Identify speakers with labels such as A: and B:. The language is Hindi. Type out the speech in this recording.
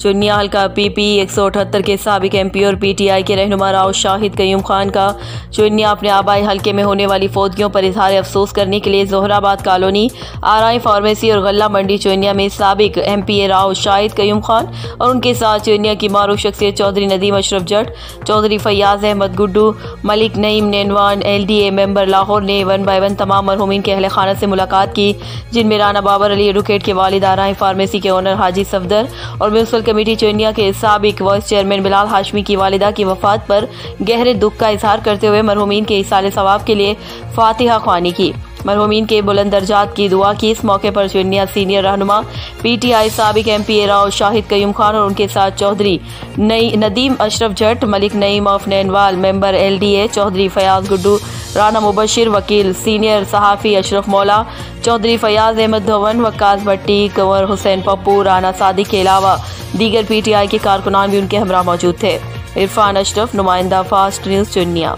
A: चुनिया हल्का PP 178 के साबिक MP और PTI के रहनुमा राव शाहिद कयूम खान का चुनिया अपने आबाई हल्के में होने वाली फौतगियों पर इजहार अफसोस करने के लिए जोहराबाद कॉलोनी आरआई फार्मेसी और गल्ला मंडी चुनिया में साबिक MPA राव शाहिद कयूम खान और उनके साथ चुनिया की मारूफ शख्सियत चौधरी नदीम अशरफ जट, चौधरी फैयाज अहमद गुड्डू, मलिक नईम नैनवान LDA मेंबर लाहौर ने 1 बाय 1 तमाम मरहूमीन के अहले खाना से मुलाकात की, जिनमें राना बाबर अली एडवोकेट के वालिद आरआई फार्मेसी के ओनर हाजी सफदर और म्यूनसिपल कमेटी चुनिया के साबिक वाइस चेयरमैन बिलाल हाशमी की वालिदा की वफात पर गहरे दुख का इजहार करते हुए मरहूमीन के इसाले सवाब के लिए फातिहा ख्वानी की, मरहूमीन के बुलंद दर्जात की दुआ की। इस मौके पर चुनिया सीनियर रहनुमा PTI साबिक MPA राव शाहिद कयूम खान और उनके साथ Chaudhry Nadeem Ashraf Jatt, Malik Naeem of Nainwal member LDA, Chaudhry Fayyaz Guddu, Rana Mubashir वकील, सीनियर सहाफ़ी अशरफ मौला, चौधरी फयाज अहमद धवन, वक्कास भट्टी, कंवर हुसैन पप्पू, राना सादिक के अलावा दीगर PTI के कारकुनान भी उनके हमरा मौजूद थे। इरफान अशरफ, नुमाइंदा फास्ट न्यूज़ चुनिया।